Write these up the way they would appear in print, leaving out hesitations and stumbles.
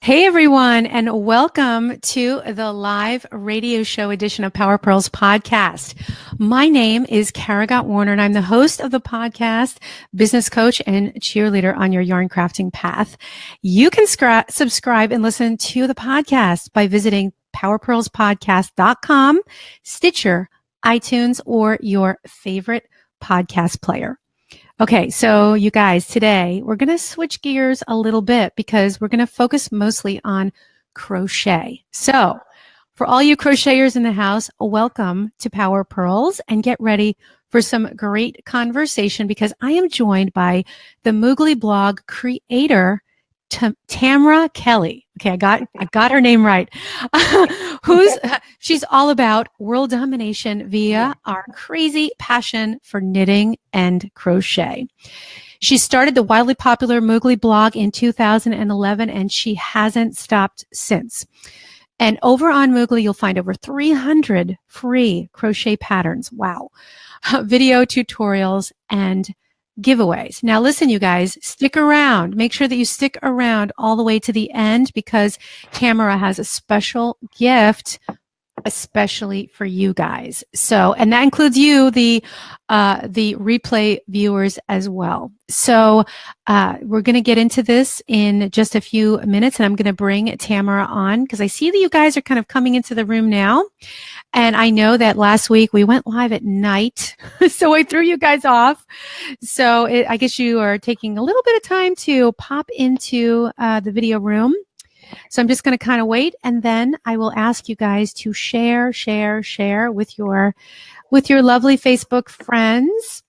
Hey everyone, and welcome to the live radio show edition of Power Pearls podcast. My name is Kara Warner, and I'm the host of the podcast, business coach and cheerleader on your yarn crafting path. You can subscribe and listen to the podcast by visiting powerpearlspodcast.com, Stitcher, iTunes, or your favorite podcast player. Okay, so you guys, today we're going to switch gears a little bit because we're going to focus mostly on crochet. So for all you crocheters in the house, welcome to Power Pearls and get ready for some great conversation because I am joined by the Moogly blog creator, Tamara Kelly. Okay, I got her name right. She's all about world domination via our crazy passion for knitting and crochet. She started the wildly popular Moogly blog in 2011, and she hasn't stopped since. And over on Moogly, you'll find over 300 free crochet patterns. Wow. Video tutorials and giveaways. Now listen, you guys, stick around. Make sure that you stick around all the way to the end because Tamara has a special gift especially for you guys. So, and that includes you, the replay viewers as well. So, we're going to get into this in just a few minutes, and I'm going to bring Tamara on because I see that you guys are kind of coming into the room now. And I know that last week we went live at night, so I threw you guys off. So I guess you are taking a little bit of time to pop into the video room. So I'm just going to kind of wait, and then I will ask you guys to share with your lovely Facebook friends.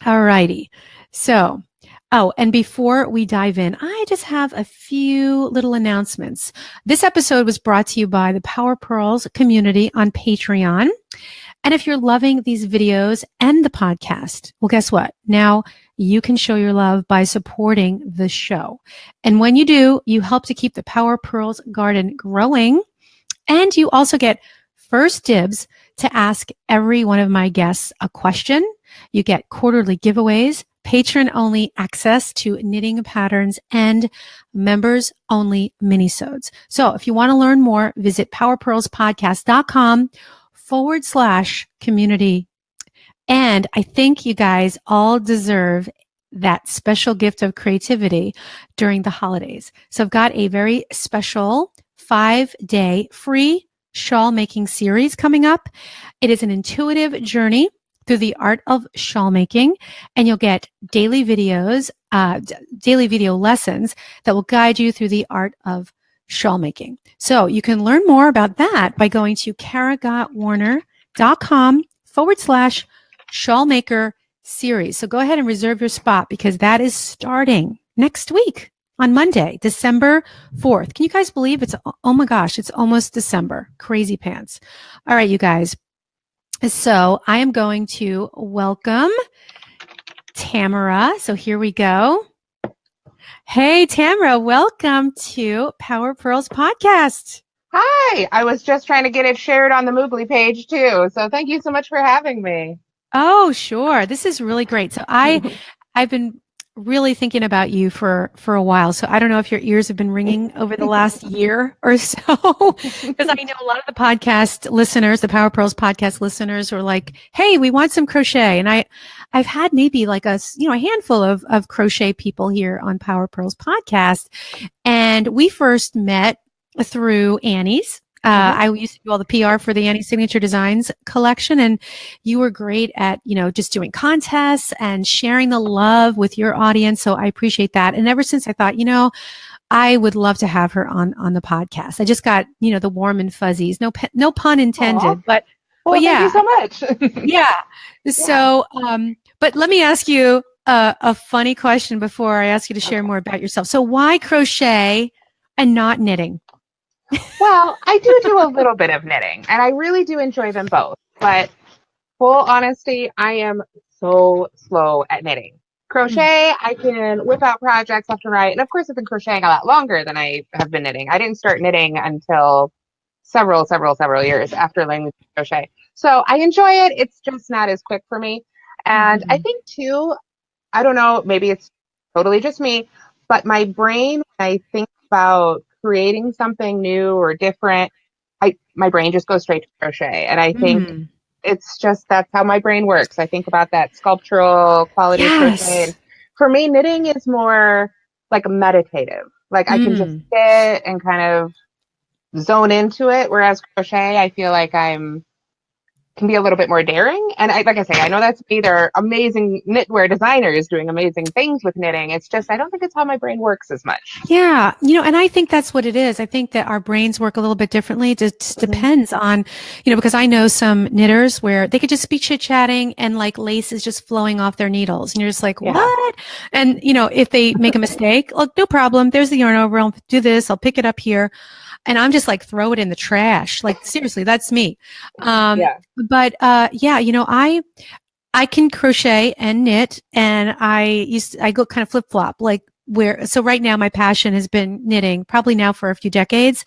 All righty. So, and before we dive in, I just have a few little announcements. This episode was brought to you by the Power Pearls community on Patreon. And if you're loving these videos and the podcast, well, guess what? Now you can show your love by supporting the show. And when you do, you help to keep the Power Pearls garden growing. And you also get first dibs to ask every one of my guests a question. You get quarterly giveaways, patron-only access to knitting patterns, and members-only minisodes. So if you want to learn more, visit powerpearlspodcast.com/community. And I think you guys all deserve that special gift of creativity during the holidays. So I've got a very special 5-day free shawl making series coming up. It is an intuitive journey through the art of shawl making, and you'll get daily videos, daily video lessons that will guide you through the art of shawl making. So you can learn more about that by going to karagotwarner.com/shawlmaker series. So go ahead and reserve your spot because that is starting next week on Monday, December 4th. Can you guys believe oh my gosh, it's almost December. Crazy pants. All right, you guys. So I am going to welcome Tamara. So here we go. Hey, Tamara, welcome to Power Pearls podcast. Hi, I was just trying to get it shared on the Moogly page too. So thank you so much for having me. Oh, sure. This is really great. So I've been really thinking about you for a while. So I don't know if your ears have been ringing over the last year or so, because I know a lot of the podcast listeners, the Power Pearls podcast listeners are like, hey, we want some crochet. And I've had maybe like a handful of crochet people here on Power Pearls podcast. And we first met through Annie's. I used to do all the PR for the Annie Signature Designs collection, and you were great at, just doing contests and sharing the love with your audience. So I appreciate that. And ever since I thought, I would love to have her on the podcast. I just got, the warm and fuzzies. No pun intended, but yeah. Thank you so much. Yeah. So, but let me ask you a funny question before I ask you to share more about yourself. So why crochet and not knitting? Well, I do a little bit of knitting, and I really do enjoy them both. But full honesty, I am so slow at knitting. Crochet, I can whip out projects left and right. And of course, I've been crocheting a lot longer than I have been knitting. I didn't start knitting until several years after learning to crochet. So I enjoy it. It's just not as quick for me. And I think too, I don't know, maybe it's totally just me, but my brain, when I think about creating something new or different, my brain just goes straight to crochet. And I think Mm. it's just that's how my brain works. I think about that sculptural quality of crochet. Yes. And for me, knitting is more like meditative. Like I can just Mm. sit and kind of zone into it. Whereas crochet, I feel like can be a little bit more daring. And like I say, I know that's me. There are amazing knitwear designers doing amazing things with knitting. It's just, I don't think it's how my brain works as much. Yeah, and I think that's what it is. I think that our brains work a little bit differently. It just Mm-hmm. depends on, because I know some knitters where they could just be chit-chatting and like lace is just flowing off their needles. And you're just like, Yeah. what? And, if they make a mistake, look, no problem. There's the yarn over. I'll do this. I'll pick it up here. And I'm just like, throw it in the trash. Like, seriously, that's me. Yeah. But, yeah, I can crochet and knit, and I go kind of flip flop, like so right now my passion has been knitting, probably now for a few decades,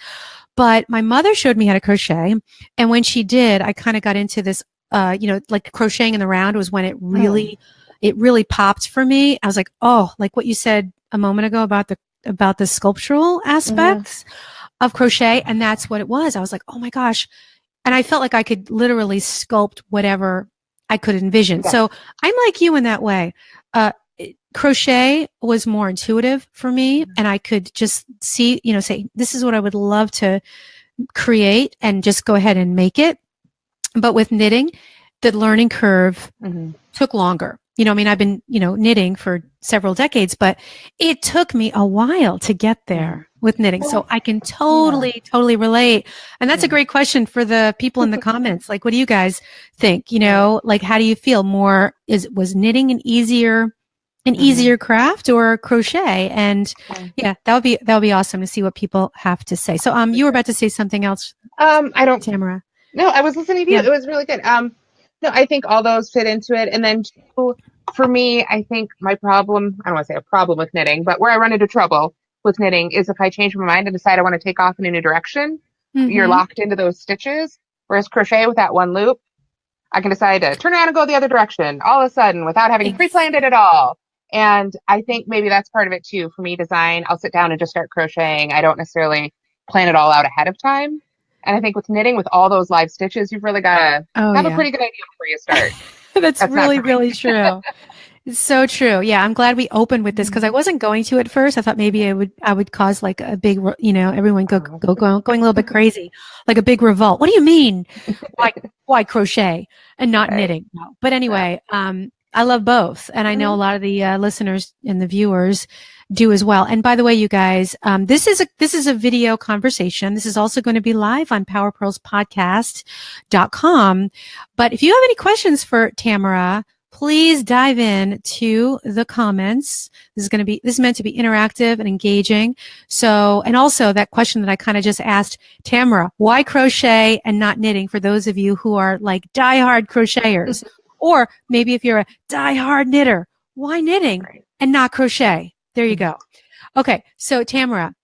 but my mother showed me how to crochet. And when she did, I kind of got into this, like crocheting in the round was when it really popped for me. I was like, oh, like what you said a moment ago about the sculptural Mm-hmm. aspects of crochet. And that's what it was. I was like, oh my gosh. And I felt like I could literally sculpt whatever I could envision. Yeah. So I'm like you in that way. Crochet was more intuitive for me, and I could just see, say, this is what I would love to create and just go ahead and make it. But with knitting, the learning curve Mm-hmm. took longer. I've been, knitting for several decades, but it took me a while to get there with knitting. So I can totally relate. And that's a great question for the people in the comments. Like, what do you guys think? Like, how do you feel more? Was knitting an easier craft or crochet? And yeah, that would be awesome to see what people have to say. So, you were about to say something else, I don't, Tamara. no, I was listening to you. Yeah. It was really good. No, I think all those fit into it. And then two, for me, I think my problem, I don't want to say a problem with knitting, but where I run into trouble with knitting is if I change my mind and decide I want to take off in a new direction, you're Mm-hmm. locked into those stitches. Whereas crochet with that one loop, I can decide to turn around and go the other direction all of a sudden without having pre-planned it at all. And I think maybe that's part of it too. For me, design, I'll sit down and just start crocheting. I don't necessarily plan it all out ahead of time. And I think with knitting, with all those live stitches, you've really got to Oh, have a yeah. pretty good idea before you start. That's That's not really, for me. really true. It's so true. Yeah, I'm glad we opened with this because I wasn't going to at first. I thought maybe I would cause like a big, everyone going a little bit crazy, like a big revolt. What do you mean? Why, why crochet and not Right. knitting? No. But anyway, I love both, and I know a lot of the listeners and the viewers do as well. And by the way, you guys, this is a video conversation. This is also going to be live on powerpearlspodcast.com. But if you have any questions for Tamara, please dive in to the comments. This is meant to be interactive and engaging. So, and also that question that I kind of just asked Tamara, why crochet and not knitting for those of you who are like diehard crocheters? Or maybe if you're a diehard knitter, why knitting and not crochet? There you go. Okay. So Tamara,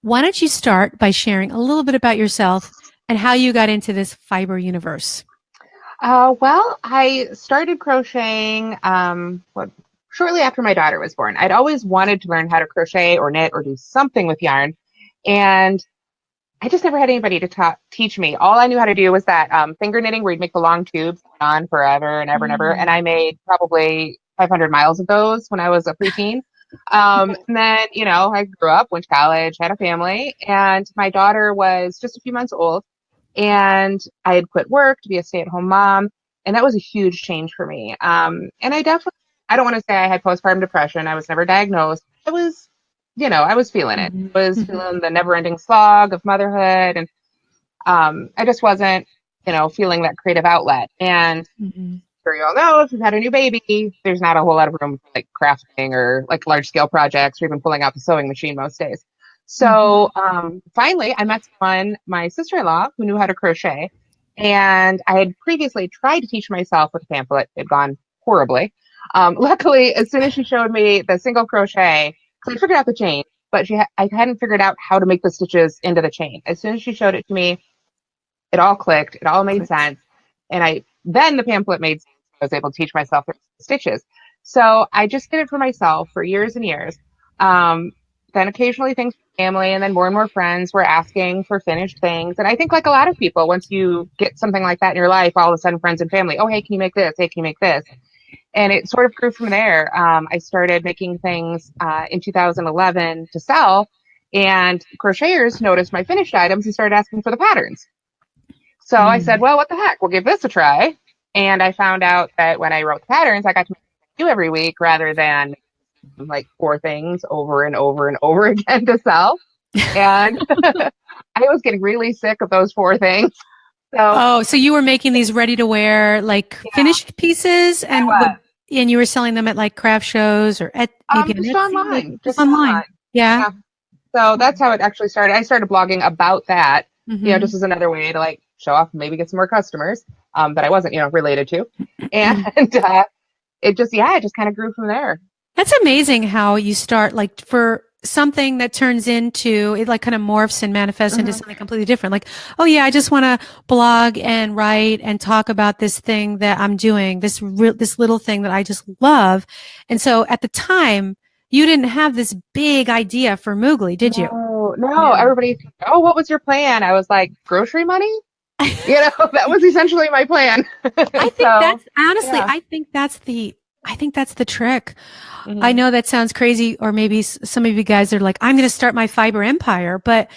why don't you start by sharing a little bit about yourself and how you got into this fiber universe? Well, I started crocheting shortly after my daughter was born. I'd always wanted to learn how to crochet or knit or do something with yarn. And I just never had anybody to teach me. All I knew how to do was that finger knitting where you'd make the long tubes on forever and ever and ever. And I made probably 500 miles of those when I was a preteen. And then, I grew up, went to college, had a family, and my daughter was just a few months old. And I had quit work to be a stay-at-home mom. And that was a huge change for me. And I don't want to say I had postpartum depression. I was never diagnosed. I was feeling it. I was feeling the never-ending slog of motherhood, and I just wasn't, feeling that creative outlet. And sure you all know, if you've had a new baby, there's not a whole lot of room for like crafting or like large-scale projects or even pulling out the sewing machine most days. So finally, I met my sister-in-law, who knew how to crochet, and I had previously tried to teach myself with a pamphlet. It had gone horribly. Luckily, as soon as she showed me the single crochet, so I figured out the chain, but I hadn't figured out how to make the stitches into the chain. As soon as she showed it to me, it all clicked. It all made sense. And then the pamphlet made sense. I was able to teach myself the stitches. So I just did it for myself for years and years. then occasionally things from family, and then more and more friends were asking for finished things. And I think like a lot of people, once you get something like that in your life, all of a sudden friends and family, oh, hey, can you make this? Hey, can you make this? And it sort of grew from there. I started making things in 2011 to sell, and crocheters noticed my finished items and started asking for the patterns. So I said, well, what the heck? We'll give this a try. And I found out that when I wrote the patterns, I got to do every week rather than like 4 things over and over and over again to sell. And I was getting really sick of those 4 things. So you were making these ready to wear, like finished pieces, and you were selling them at like craft shows or at maybe just online, just online. Yeah. So that's how it actually started. I started blogging about that, just as another way to like show off and maybe get some more customers that I wasn't, related to. And it just kind of grew from there. That's amazing how you start like for something that turns into it, like kind of morphs and manifests into something completely different. Like, oh yeah, I just want to blog and write and talk about this thing that I'm doing, this little thing that I just love. And so at the time, you didn't have this big idea for Moogly, did you? No. Everybody, what was your plan? I was like, grocery money? That was essentially my plan. I think that's honestly, I think that's the trick. I know that sounds crazy, or maybe some of you guys are like, I'm going to start my fiber empire. But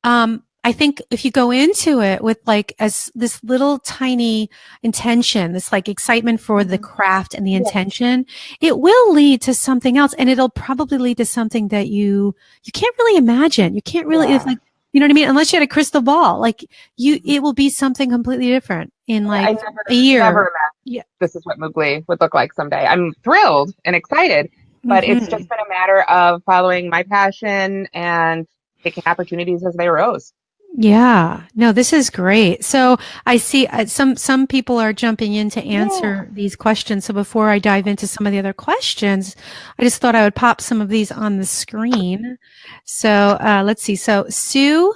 I think if you go into it with like as this little tiny intention, this like excitement for the craft and the intention, it will lead to something else, and it'll probably lead to something that you can't really imagine. You can't really, it's like, you know what I mean? Unless you had a crystal ball, like it will be something completely different in like a year. Never imagined this is what Moogly would look like someday. I'm thrilled and excited, but it's just been a matter of following my passion and taking opportunities as they arose. Yeah, no, this is great. So I see some people are jumping in to answer these questions. So before I dive into some of the other questions, I just thought I would pop some of these on the screen. So let's see. So Sue,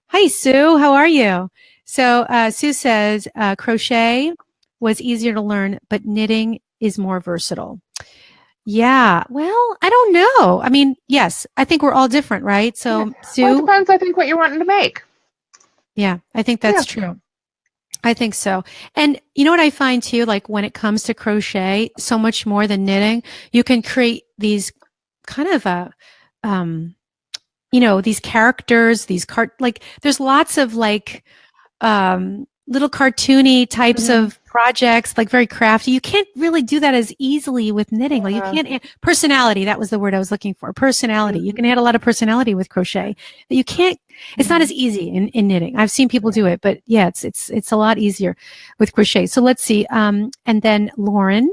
hi Sue, how are you? So Sue says crochet was easier to learn, but knitting is more versatile. Yeah, well, I don't know. I mean, yes, I think we're all different, right? So Sue, it depends, I think, what you're wanting to make. Yeah, I think that's true. I think so. And you know what I find too, like when it comes to crochet, so much more than knitting, you can create these kind of these characters, like there's lots of like little cartoony types of projects, like very crafty. You can't really do that as easily with knitting. Like you can't personality. That was the word I was looking for. Personality. You can add a lot of personality with crochet that you can't. It's not as easy in knitting. I've seen people do it, but yeah, it's a lot easier with crochet. So let's see. And then Lauren,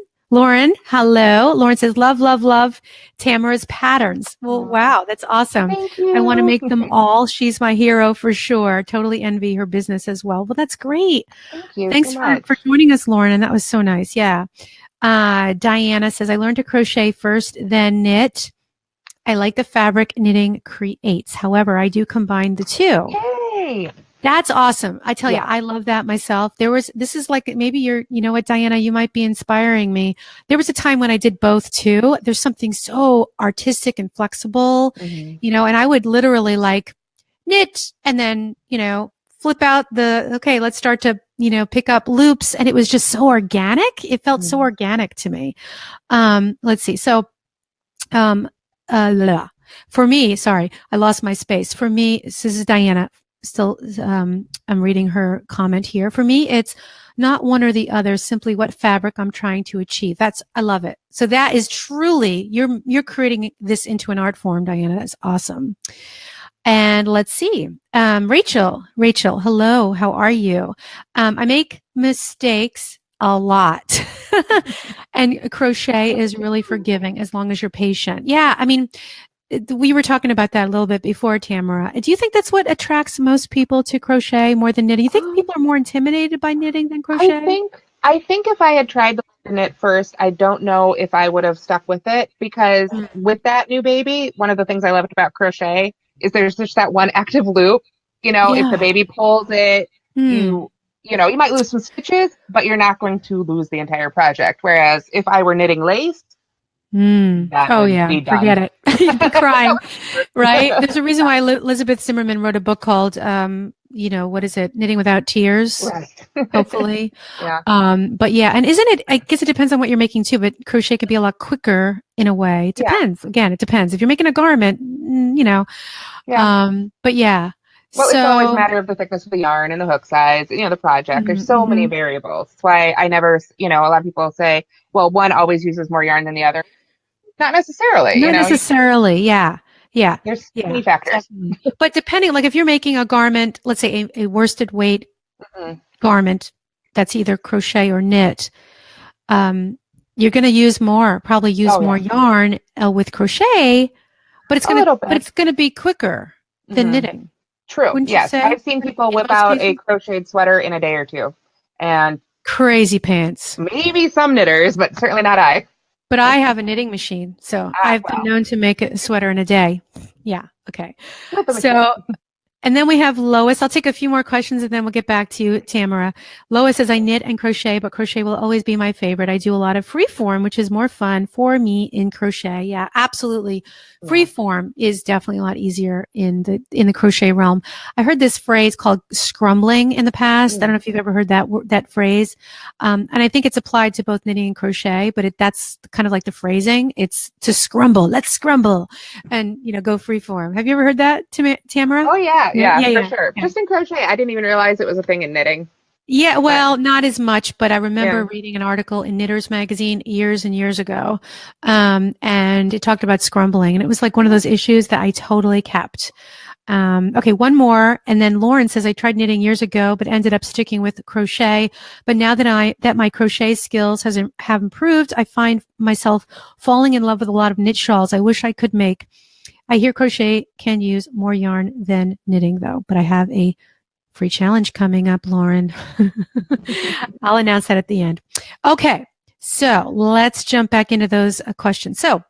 hello. Lauren says, love Tamara's patterns. Well, wow, that's awesome. Thank you. I want to make them all. She's my hero for sure. Totally envy her business as well. Well, that's great. Thank you. Thanks for joining us, Lauren. And that was so nice. Yeah. Diana says, I learned to crochet first, then knit. I like the fabric knitting creates. However, I do combine the two. Yay. That's awesome. I tell you, I love that myself. This is like, maybe you know what, Diana, you might be inspiring me. There was a time when I did both too. There's something so artistic and flexible, and I would literally like knit and then, flip out let's start to, pick up loops. And it was just so organic. It felt so organic to me. Let's see. So, for me, sorry, I lost my space. For me, this is Diana. Still, I'm reading her comment here. For me, it's not one or the other, simply what fabric I'm trying to achieve. I love it. So that is truly, you're creating this into an art form, Diana. That's awesome. And let's see. Rachel, hello. How are you? I make mistakes a lot. And crochet is really forgiving as long as you're patient. Yeah. I mean, we were talking about that a little bit before, Tamara. Do you think that's what attracts most people to crochet more than knitting? You think people are more intimidated by knitting than crochet? I think if I had tried to knit first, I don't know if I would have stuck with it, because with that new baby, one of the things I loved about crochet is there's just that one active loop. If the baby pulls it, you might lose some stitches, but you're not going to lose the entire project. Whereas if I were knitting lace, That Oh would yeah, be done. forget it. You'd be crying, right? There's a reason why Elizabeth Zimmerman wrote a book called, what is it? Knitting Without Tears, Right. hopefully. Yeah. But yeah, and isn't it, I guess it depends on what you're making too, but crochet could be a lot quicker in a way. It Yeah. depends. Again, it depends. If you're making a garment, Yeah. but yeah. Well, it's always a So, matter of the thickness of the yarn and the hook size, the project. There's so many mhm. variables. That's why I never, a lot of people say, well, one always uses more yarn than the other. Not necessarily, Not necessarily. Yeah. Yeah. there's Yeah. many factors. Definitely. But depending, like if you're making a garment, let's say a worsted weight Mhm. garment that's either crochet or knit, you're going to probably use Oh, more yeah. yarn with crochet, but A little bit. it's going to be quicker than Hmm. knitting. True. Wouldn't you Yes. say? I've seen people In whip most out a cases? crocheted sweater in a day or two. And Crazy pants. maybe some knitters, but certainly not I. But I have a knitting machine, so I've been Well, known to make a sweater in a day. Yeah. Okay. with the machine. So, and then we have Lois. I'll take a few more questions and then we'll get back to you, Tamara. Lois says, I knit and crochet, but crochet will always be my favorite. I do a lot of free form, which is more fun for me in crochet. Yeah, absolutely. Free form is definitely a lot easier in the crochet realm. I heard this phrase called scrumbling in the past. I don't know if you've ever heard that phrase. And I think it's applied to both knitting and crochet, but that's kind of like the phrasing. It's to scrumble. Let's scrumble and, go free form. Have you ever heard that, Tamara? Oh, yeah. Yeah, for Yeah. sure. Okay. Just in crochet, I didn't even realize it was a thing in knitting. Yeah, But well, not as much, but I remember yeah. reading an article in Knitters Magazine years and years ago, and it talked about scrumbling, and it was like one of those issues that I totally kept. Okay, one more, and then Lauren says I tried knitting years ago, but ended up sticking with crochet. But now that my crochet skills have improved, I find myself falling in love with a lot of knit shawls. I wish I could make. I hear crochet can use more yarn than knitting, though, but I have a free challenge coming up, Lauren. I'll announce that at the end. Okay, so let's jump back into those questions. So,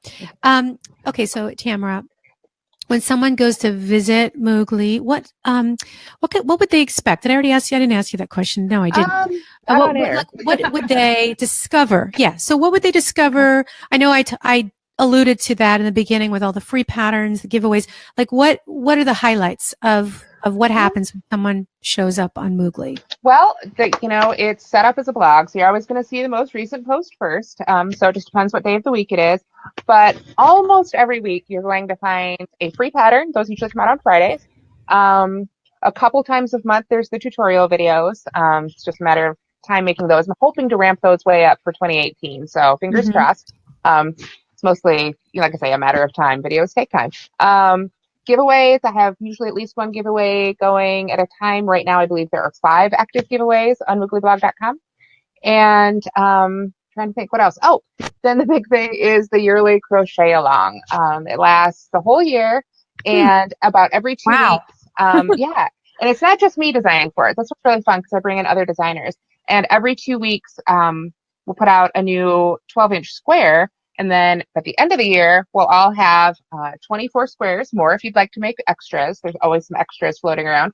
so Tamara, when someone goes to visit Moogly, what would they expect? Did I already ask you? I didn't ask you that question. No, I didn't. Not on air. What would they discover? Yeah. So what would they discover? I know I alluded to that in the beginning with all the free patterns, the giveaways. Like what are the highlights of what happens when someone shows up on Moogly? Well, it's set up as a blog, so you're always going to see the most recent post first. So it just depends what day of the week it is. But almost every week, you're going to find a free pattern. Those usually come out on Fridays. A couple times a month, there's the tutorial videos. It's just a matter of time making those. I'm hoping to ramp those way up for 2018. So fingers crossed. It's mostly, like I say, a matter of time. Videos take time. Giveaways, I have usually at least one giveaway going at a time. Right now, I believe there are 5 active giveaways on mooglyblog.com. And trying to think what else. Oh, then the big thing is the yearly crochet along. It lasts the whole year and about every 2 weeks. Yeah. And it's not just me designing for it. That's what's really fun because I bring in other designers. And every 2 weeks, we'll put out a new 12-inch square. And then at the end of the year, we'll all have 24 squares more if you'd like to make extras. There's always some extras floating around.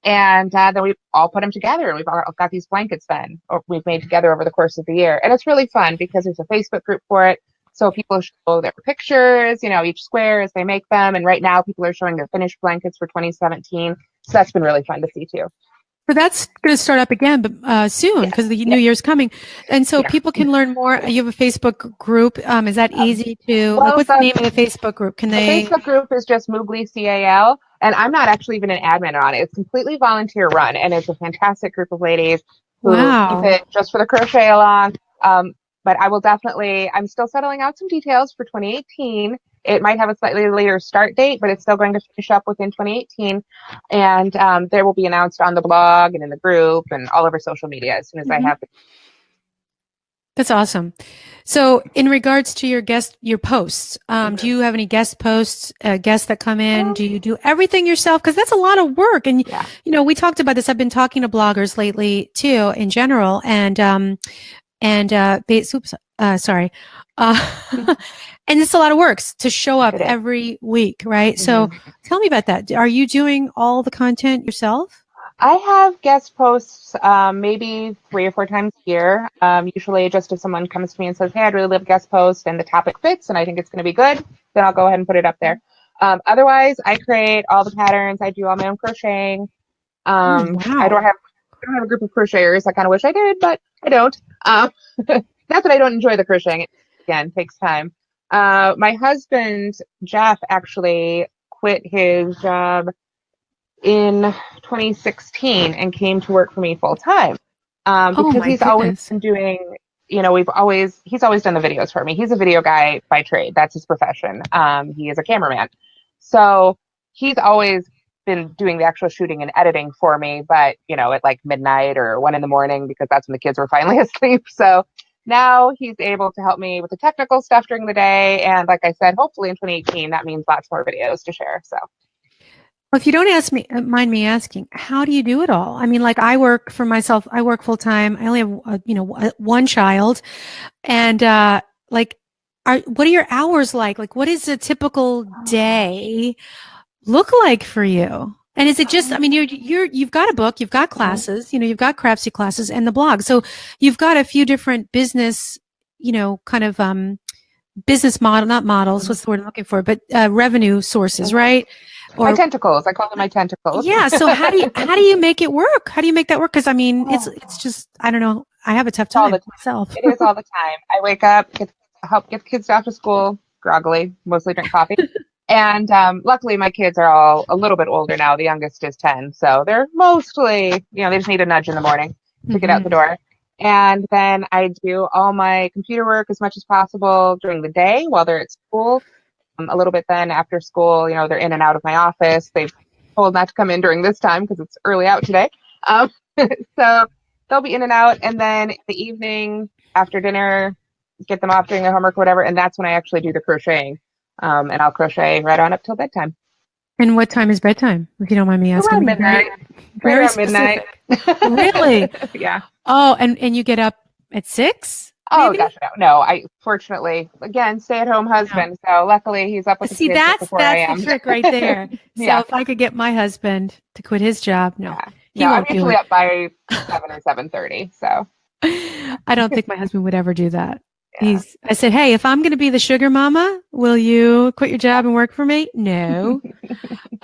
And then we all put them together, and we've all got these blankets then we've made together over the course of the year. And it's really fun because there's a Facebook group for it. So people show their pictures, each square as they make them. And right now people are showing their finished blankets for 2017. So that's been really fun to see too. But that's going to start up again, but soon because the new year's coming, and so people can learn more. You have a Facebook group. Is that easy to? What's the name of the Facebook group? The Facebook group is just Moogly CAL, and I'm not actually even an admin on it. It's completely volunteer run, and it's a fantastic group of ladies who keep it just for the crochet along. But I will definitely. I'm still settling out some details for 2018. It might have a slightly later start date, but it's still going to finish up within 2018. And there will be announced on the blog and in the group and all over social media as soon as I have it. That's awesome. So in regards to your posts, do you have any guest posts, guests that come in? Do you do everything yourself? Because that's a lot of work. And, we talked about this. I've been talking to bloggers lately too, in general. And and it's a lot of work to show up every week, right? So tell me about that. Are you doing all the content yourself? I have guest posts maybe 3 or 4 times a year. Usually just if someone comes to me and says, hey, I'd really love a guest post and the topic fits and I think it's going to be good, then I'll go ahead and put it up there. Otherwise, I create all the patterns. I do all my own crocheting. I don't Wow. have a group of crocheters. I kind of wish I did, but I don't. Not that I don't enjoy the crocheting. It, again, takes time. My husband, Jeff, actually quit his job in 2016 and came to work for me full time Oh because my he's always goodness. been doing, he's always done the videos for me. He's a video guy by trade. That's his profession. He is a cameraman. So he's always been doing the actual shooting and editing for me, but, at like midnight or 1 a.m. because that's when the kids were finally asleep. So now he's able to help me with the technical stuff during the day. And like I said, hopefully in 2018, that means lots more videos to share. So. Well, if you don't ask me, mind me asking, how do you do it all? I mean, like I work for myself. I work full time. I only have, one child, and like, what are your hours like? Like, what is a typical day look like for you? And is it just? I mean, you've got a book, you've got classes, you've got craftsy classes, and the blog. So you've got a few different business, kind of business model, not models. What's the word I'm looking for? But revenue sources, right? My Or tentacles. I call them my tentacles. yeah. So how do you make it work? How do you make that work? Because I mean, it's just I don't know. I have a tough All time the time. myself. It is all the time. I wake up, help get the kids off to school, groggily, mostly drink coffee. And luckily, my kids are all a little bit older now. The youngest is 10. So they're mostly, they just need a nudge in the morning to get out the door. And then I do all my computer work as much as possible during the day while they're at school. A little bit then after school, they're in and out of my office. They've told not to come in during this time because it's early out today. So they'll be in and out. And then the evening after dinner, get them off doing their homework or whatever. And that's when I actually do the crocheting. And I'll crochet right on up till bedtime. And what time is bedtime, if you don't mind me asking? Around midnight. Very around specific. midnight. Really? Yeah. Oh, and you get up at 6? Oh Maybe? gosh, no. I fortunately, again, stay-at-home husband. So luckily, he's up with the See, kids that's before I the am. trick right there. So Yeah. if I could get my husband to quit his job, no, Yeah. he No, I'm won't do usually it. up by 7 or 7:30. So I don't think my husband would ever do that. yeah. I said, hey, if I'm going to be the sugar mama, will you quit your job and work for me? No,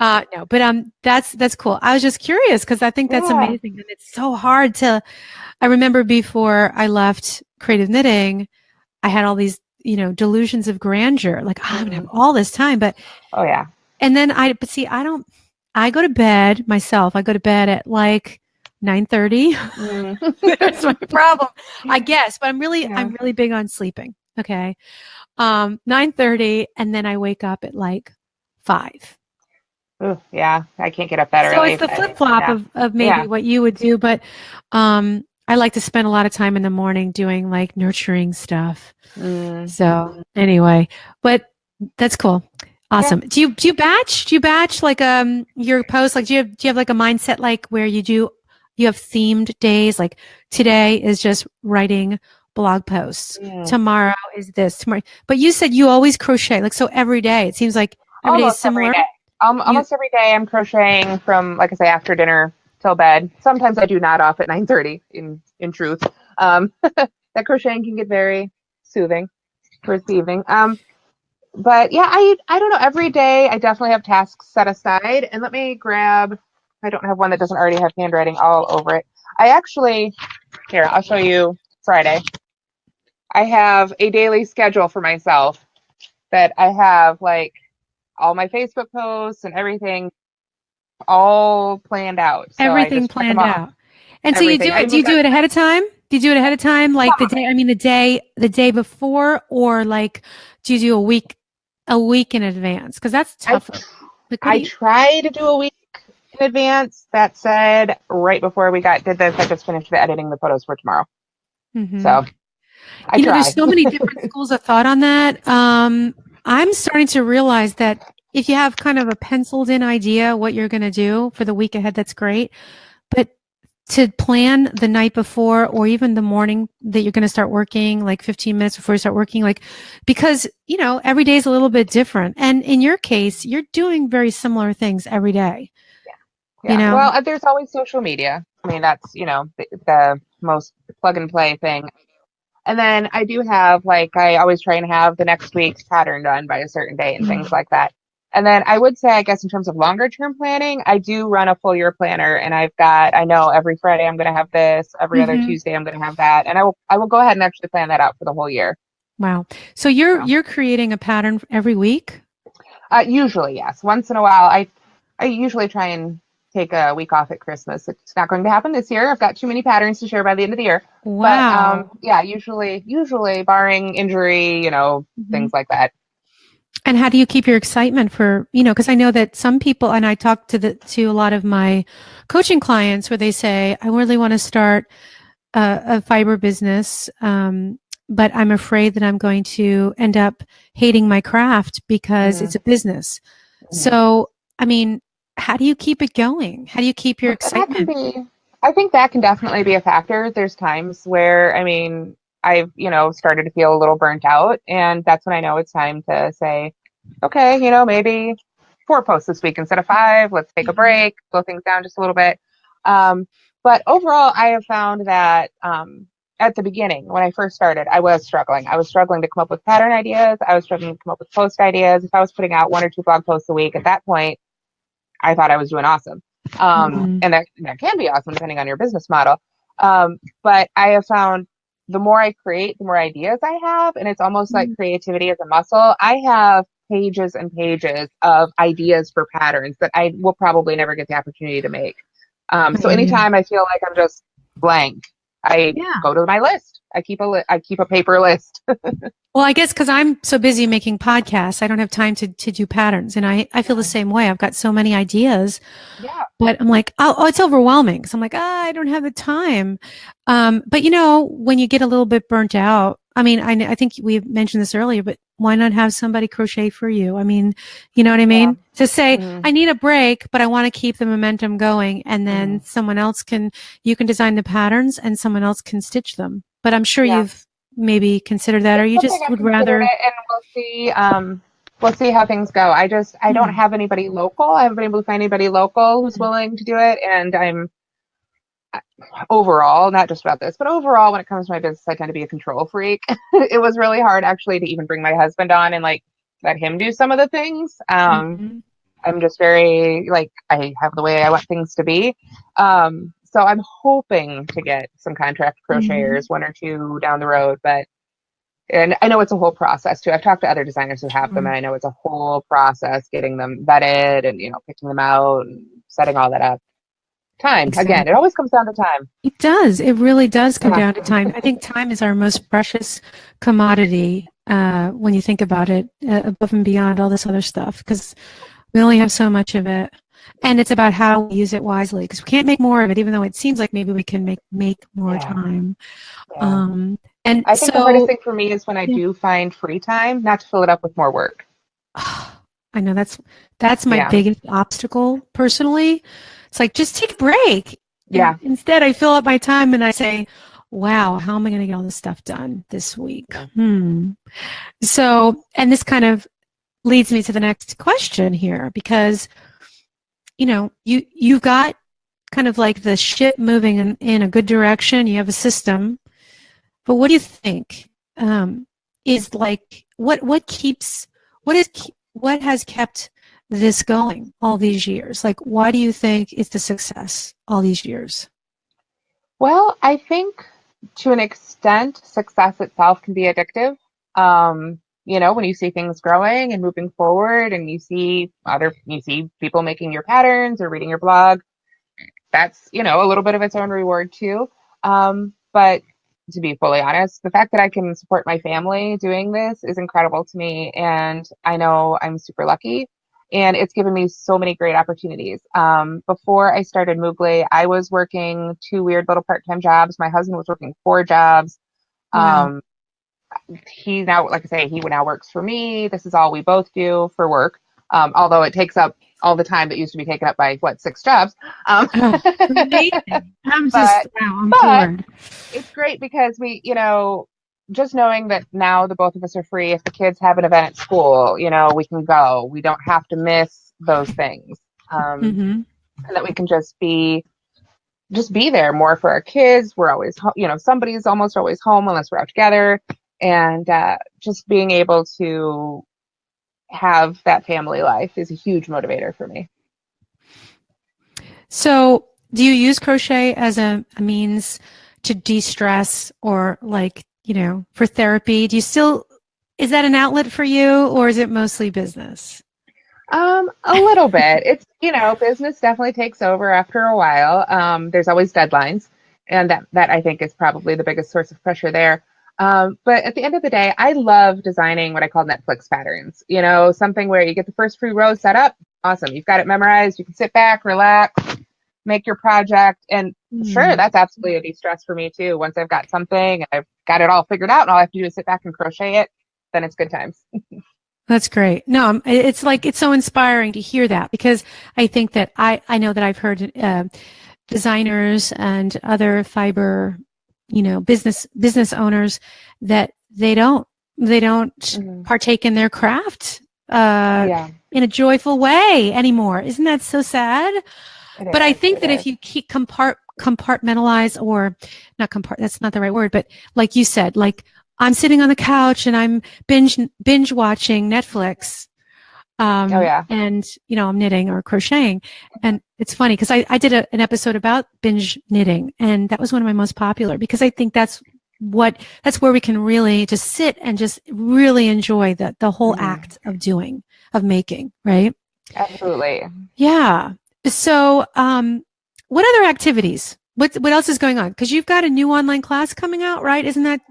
no, but that's cool. I was just curious because I think that's Yeah. amazing, and it's so hard to. I remember before I left creative knitting, I had all these, delusions of grandeur. Like, oh, I'm going to have all this time, but Oh yeah. and then but see, I go to bed myself. I go to bed at like 9:30. That's my problem, I guess. But I'm really big on sleeping. Okay. 9:30, and then I wake up at like 5. Ooh, yeah. I can't get up that So early. it's the But, flip flop yeah. of maybe what you would do, but I like to spend a lot of time in the morning doing like nurturing stuff. So anyway, but that's cool. Awesome. Yeah. Do you batch? Do you batch like your posts? Like do you have like a mindset like where you have themed days? Like today is just writing blog posts. Tomorrow is this. Tomorrow, but you said you always crochet. Like so every day. It seems like every day is Almost every similar. day. Almost every day I'm crocheting from, like I say, after dinner till bed. Sometimes I do nod off at 9:30 in truth. That crocheting can get very soothing towards the evening. But yeah, I don't know. Every day I definitely have tasks set aside. And let me grab, I don't have one that doesn't already have handwriting all over it. Here, I'll show you Friday. I have a daily schedule for myself that I have like all my Facebook posts and everything all planned out. So I Everything just check them planned off. out. And so Everything. do you do it ahead of time? Do you do it ahead of time? Like Some of it. the day before, or like, do you do a week in advance? Cause that's tougher. I try to do a week in advance. That said, right before we did this, I just finished editing the photos for tomorrow. So I try. There's so many different schools of thought on that. I'm starting to realize that if you have kind of a penciled in idea what you're going to do for the week ahead, that's great. But to plan the night before or even the morning that you're going to start working, like 15 minutes before you start working, like, because, every day is a little bit different. And in your case, you're doing very similar things every day. Yeah. Well, there's always social media. I mean, that's, the most plug and play thing. And then I do have, like, I always try and have the next week's pattern done by a certain date and things like that. And then I would say, I guess, in terms of longer term planning, I do run a full year planner, and I know every Friday I'm going to have this, every other Tuesday I'm going to have that. And I will go ahead and actually plan that out for the whole year. Wow. So you're creating a pattern every week? Usually, yes. Once in a while, I usually try and take a week off at Christmas. It's not going to happen this year. I've got too many patterns to share by the end of the year. Wow. But yeah, usually barring injury, things like that. And how do you keep your excitement for, because I know that some people, and I talk to a lot of my coaching clients where they say, I really want to start a fiber business, but I'm afraid that I'm going to end up hating my craft because it's a business. So, I mean, how do you keep it going? How do you keep your excitement? I think that can definitely be a factor. There's times where, I mean, I've, started to feel a little burnt out, and that's when I know it's time to say, okay, maybe 4 posts this week instead of 5. Let's take a break, slow things down just a little bit. But overall, I have found that at the beginning, when I first started, I was struggling. I was struggling to come up with pattern ideas. I was struggling to come up with post ideas. If I was putting out 1 or 2 blog posts a week at that point, I thought I was doing awesome. And that can be awesome depending on your business model. But I have found the more I create, the more ideas I have. And it's almost like creativity is a muscle. I have pages and pages of ideas for patterns that I will probably never get the opportunity to make. So anytime I feel like I'm just blank, I go to my list. I keep a paper list. Well, I guess because I'm so busy making podcasts, I don't have time to do patterns. And I feel the same way. I've got so many ideas, but I'm like, oh, it's overwhelming. So I'm like, I don't have the time. But when you get a little bit burnt out, I mean, I think we mentioned this earlier, but why not have somebody crochet for you? I mean, you know what I mean? Yeah. To say, I need a break, but I want to keep the momentum going. And then you can design the patterns and someone else can stitch them. But I'm sure you've maybe consider that, or you just would rather. And we'll see how things go. I don't have anybody local. I haven't been able to find anybody local who's willing to do it. And I'm overall, not just about this, but overall, when it comes to my business, I tend to be a control freak. It was really hard actually to even bring my husband on and like let him do some of the things. I'm just very I have the way I want things to be. So I'm hoping to get some contract crocheters, 1 or 2 down the road, and I know it's a whole process too. I've talked to other designers who have them, and I know it's a whole process getting them vetted and, picking them out and setting all that up. Time. Exactly. Again, it always comes down to time. It does. It really does come down to time. I think time is our most precious commodity when you think about it, above and beyond all this other stuff, because we only have so much of it. And it's about how we use it wisely, because we can't make more of it, even though it seems like maybe we can make more time. And I think the hardest thing for me is when I do find free time, not to fill it up with more work. I know that's my biggest obstacle personally. It's like, just take a break. Yeah. And instead, I fill up my time and I say, wow, how am I going to get all this stuff done this week? So, and this kind of leads me to the next question here, because, you've got kind of like the ship moving in a good direction. You have a system. But what do you think is like, what has kept this going all these years? Like, why do you think it's the success all these years? Well, I think to an extent, success itself can be addictive. When you see things growing and moving forward, and you see people making your patterns or reading your blog, that's, a little bit of its own reward too. But to be fully honest, the fact that I can support my family doing this is incredible to me. And I know I'm super lucky, and it's given me so many great opportunities. Before I started Moogly, I was working 2 weird little part-time jobs. My husband was working 4 jobs. Wow. He now, like I say, he now works for me. This is all we both do for work. Although it takes up all the time that used to be taken up by 6 jobs. Amazing. I'm floored. It's great because we, just knowing that now the both of us are free. If the kids have an event at school, we can go. We don't have to miss those things. and that we can just be there more for our kids. We're always, somebody's almost always home unless we're out together, and just being able to have that family life is a huge motivator for me. So, do you use crochet as a means to de-stress or like, for therapy? Is that an outlet for you, or is it mostly business? A little bit. It's, business definitely takes over after a while. There's always deadlines, and that I think is probably the biggest source of pressure there. But at the end of the day, I love designing what I call Netflix patterns. Something where you get the first few rows set up. Awesome. You've got it memorized. You can sit back, relax, make your project. And sure, that's absolutely a de-stress for me too. Once I've got something, I've got it all figured out, and all I have to do is sit back and crochet it, then it's good times. That's great. No, it's so inspiring to hear that, because I think that I know that I've heard designers and other fiber, business owners that they don't partake in their craft in a joyful way anymore. Isn't that so sad? But I think that if you keep compartmentalize, or not that's not the right word, but like you said, like I'm sitting on the couch and I'm binge watching Netflix. And, I'm knitting or crocheting. And it's funny because I did an episode about binge knitting, and that was one of my most popular, because I think that's where we can really just sit and just really enjoy the whole act of making, right? Absolutely. Yeah. So, what other activities? What else is going on? Because you've got a new online class coming out, right? Isn't that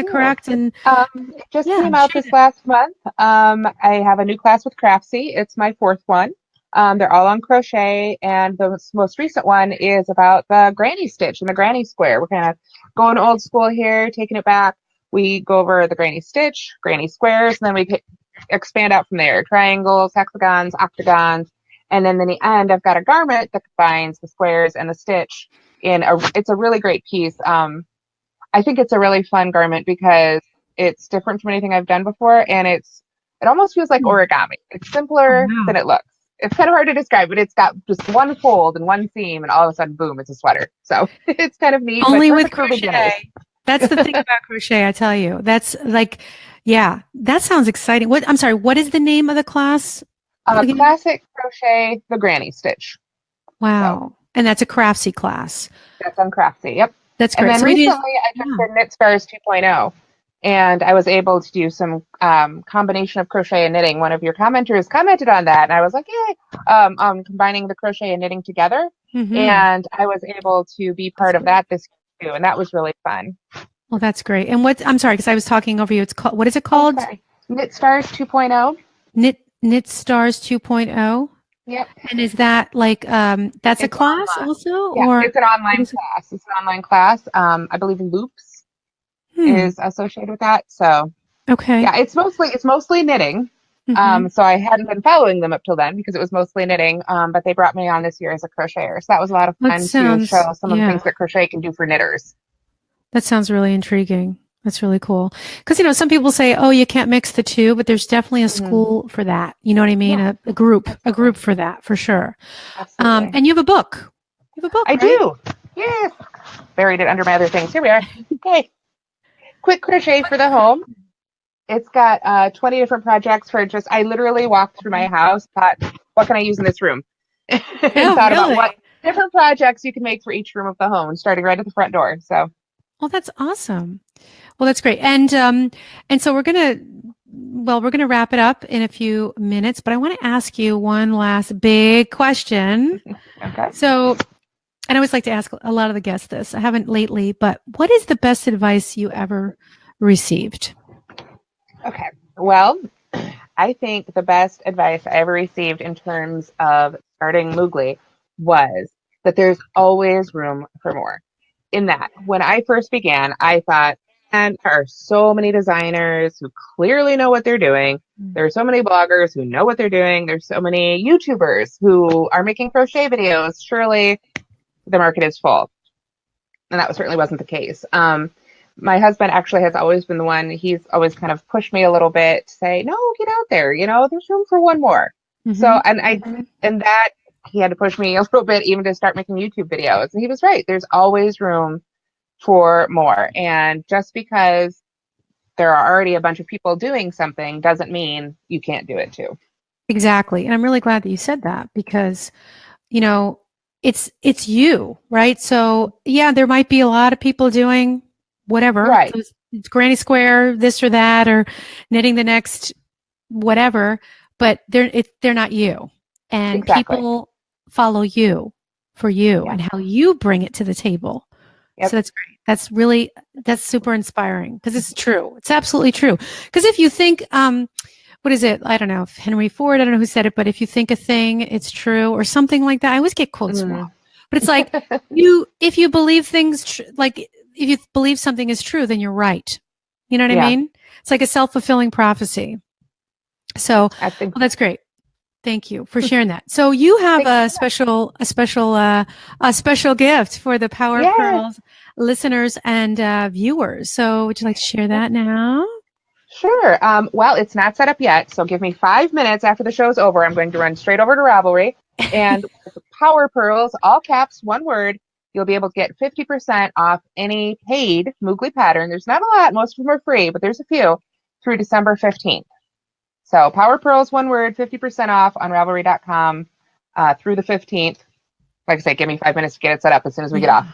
correct? And it just came out this last month. I have a new class with Craftsy. It's my fourth one. They're all on crochet, and the most recent one is about the granny stitch and the granny square. We're kind of going old school here, taking it back. We go over the granny stitch, granny squares, and then we expand out from there. Triangles, hexagons, octagons. And then in the end, I've got a garment that combines the squares and the stitch it's a really great piece. I think it's a really fun garment because it's different from anything I've done before, and it almost feels like origami. It's simpler than it looks. It's kind of hard to describe, but it's got just one fold and one seam, and all of a sudden, boom, it's a sweater. So it's kind of neat. Only with crochet. That's the thing about crochet, I tell you. That's like, yeah, that sounds exciting. I'm sorry, what is the name of the class? Classic Crochet, the Granny Stitch. Wow. So. And that's a Craftsy class. That's on Craftsy, yep. That's great. And then recently I took the Knit Stars 2.0, and I was able to do some combination of crochet and knitting. One of your commenters commented on that, and I was like, yay, combining the crochet and knitting together. And I was able to be part of that this year too, and that was really fun. Well, that's great. And I'm sorry, because I was talking over you. What is it called? Knit Stars 2.0. Knit Stars 2.0. Yep. And is that like that's a class online. Also? Yeah, or it's an online class. It's an online class. I believe Loops is associated with that. So okay. Yeah, it's mostly knitting. So I hadn't been following them up till then because it was mostly knitting. But they brought me on this year as a crocheter. So that was a lot of fun to show some of the things that crochet can do for knitters. That sounds really intriguing. That's really cool. Because, some people say, oh, you can't mix the two, but there's definitely a school for that. You know what I mean? Yeah. A group for that, for sure. Absolutely. And you have a book. I do. Yes. Buried it under my other things. Here we are. Okay. Quick crochet for the home. It's got 20 different projects I literally walked through my house, thought, what can I use in this room? And thought about what different projects you can make for each room of the home, starting right at the front door. So. Well, that's awesome. Well, that's great. And so we're going to wrap it up in a few minutes, but I want to ask you one last big question. Okay. So, and I always like to ask a lot of the guests this. I haven't lately, but what is the best advice you ever received? Okay. Well, I think the best advice I ever received in terms of starting Moogly was that there's always room for more. In that, when I first began, I thought, and there are so many designers who clearly know what they're doing. There are so many bloggers who know what they're doing. There's so many YouTubers who are making crochet videos. Surely the market is full. And that certainly wasn't the case. My husband actually has always been the one, he's always kind of pushed me a little bit to say, no, get out there. There's room for one more. So, and that he had to push me a little bit even to start making YouTube videos. And he was right. There's always room for more. And just because there are already a bunch of people doing something doesn't mean you can't do it too. Exactly. And I'm really glad that you said that because, you know, it's you, right? So yeah, there might be a lot of people doing whatever. Right. It's granny square, this or that, or knitting the next whatever, but they're not you. And Exactly. people follow you for you Yeah. and how you bring it to the table. Yep. So that's great. That's super inspiring because it's true. It's absolutely true. Because if you think, what is it? I don't know if Henry Ford, I don't know who said it, but if you think a thing, it's true or something like that. I always get quotes wrong, but it's like if you believe things, like if you believe something is true, then you're right. You know what I mean? It's like a self-fulfilling prophecy. So well, that's great. Thank you for sharing that. So you have a special gift for the Power Pearls listeners and viewers. So would you like to share that now? Sure. Well, it's not set up yet, so give me 5 minutes after the show's over. I'm going to run straight over to Ravelry. And with Power Pearls, all caps, one word, you'll be able to get 50% off any paid Moogly pattern. There's not a lot. Most of them are free, but there's a few through December 15th. So Power Pearls, one word, 50% off on Ravelry.com through the 15th. Like I say, give me 5 minutes to get it set up as soon as we get off.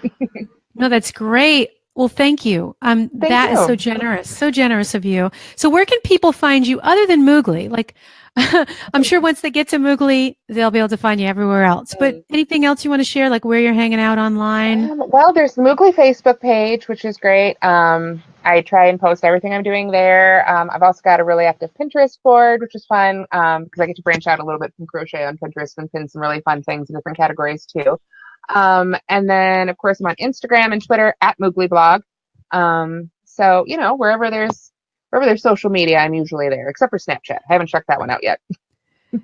No, that's great. Well, thank you. That is so generous of you. So where can people find you other than Moogly? Like, I'm sure once they get to Moogly, they'll be able to find you everywhere else. But anything else you want to share, like where you're hanging out online? Well, there's the Moogly Facebook page, which is great. I try and post everything I'm doing there. I've also got a really active Pinterest board, which is fun because I get to branch out a little bit from crochet on Pinterest and pin some really fun things in different categories too. And then, of course, I'm on Instagram and Twitter at Moogly Blog. So, you know, wherever there's social media, I'm usually there, except for Snapchat. I haven't checked that one out yet.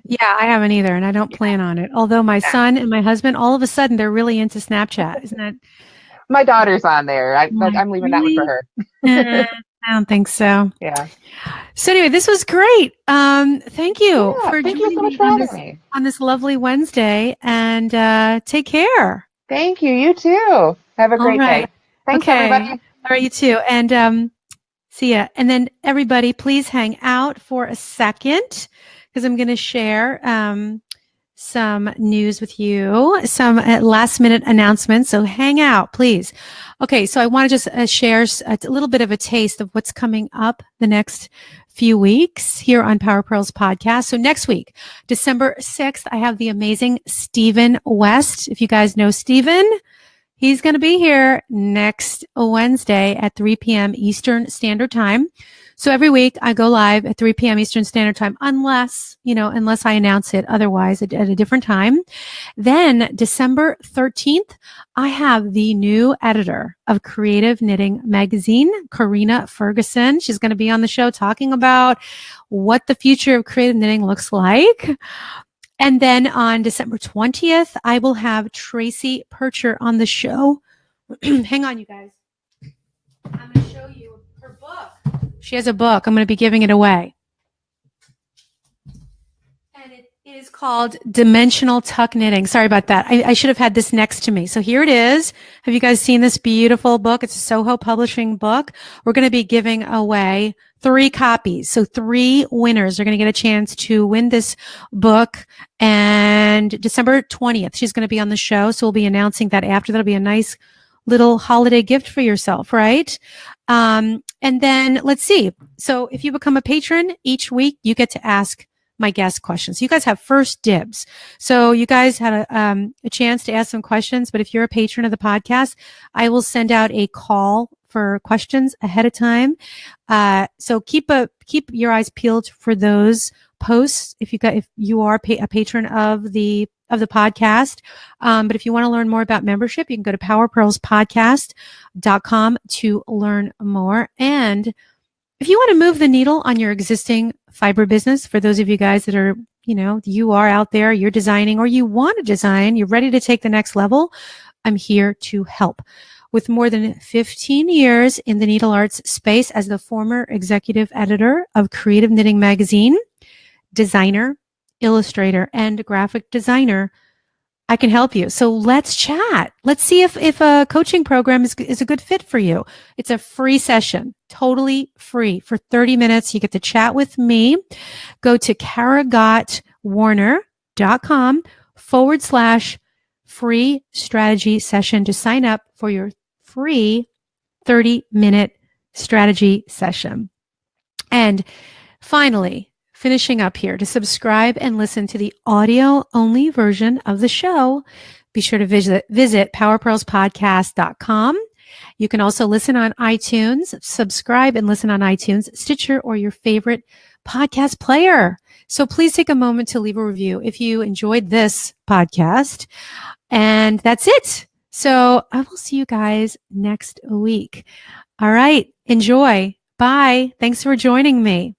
Yeah, I haven't either, and I don't plan on it. Although my son and my husband, all of a sudden, they're really into Snapchat. Isn't that? My daughter's on there. I'm leaving that one for her. I don't think so. Yeah. So anyway, this was great. Thank you for thank joining you so much me for having me on this lovely Wednesday, and take care. Thank you. You too. Have a great day. Thanks, everybody. All right, you too. And see ya. And then everybody, please hang out for a second because I'm going to share some news with you, some last minute announcements. So hang out, please. Okay. So I want to just share a little bit of a taste of what's coming up the next few weeks here on Power Pearls podcast. So next week, December 6th, I have the amazing Stephen West. If you guys know Stephen, he's going to be here next Wednesday at 3 p.m. Eastern Standard Time. So every week I go live at 3 p.m. Eastern Standard Time, unless I announce it otherwise at a different time. Then December 13th, I have the new editor of Creative Knitting Magazine, Karina Ferguson. She's going to be on the show talking about what the future of creative knitting looks like. And then on December 20th, I will have Tracy Percher on the show. Hang on, you guys. I'm going to show you her book. She has a book. I'm going to be giving it away. And it is called Dimensional Tuck Knitting. Sorry about that. I should have had this next to me. So here it is. Have you guys seen this beautiful book? It's a Soho Publishing book. We're going to be giving away 3 copies. So 3 winners are going to get a chance to win this book. And December 20th, she's going to be on the show. So we'll be announcing that after. That'll be a nice little holiday gift for yourself, right? And then let's see. So if you become a patron each week, you get to ask my guest questions. You guys have first dibs. So you guys had a chance to ask some questions, but if you're a patron of the podcast, I will send out a call for questions ahead of time. So keep your eyes peeled for those posts if you are a patron of the podcast. But if you want to learn more about membership, you can go to powerpearlspodcast.com to learn more. And if you want to move the needle on your existing fiber business, for those of you guys that are, you are out there, you're designing or you want to design, you're ready to take the next level, I'm here to help. With more than 15 years in the needle arts space as the former executive editor of Creative Knitting Magazine, designer, illustrator, and graphic designer, I can help you. So let's chat. Let's see if a coaching program is a good fit for you. It's a free session, totally free. For 30 minutes, you get to chat with me. Go to karagottwarner.com/free strategy session to sign up for your free 30-minute strategy session. And finally, finishing up here, to subscribe and listen to the audio-only version of the show, be sure to visit powerpearlspodcast.com. You can also listen on iTunes, subscribe and listen on iTunes, Stitcher, or your favorite podcast player. So please take a moment to leave a review if you enjoyed this podcast. And that's it. So I will see you guys next week. All right. Enjoy. Bye. Thanks for joining me.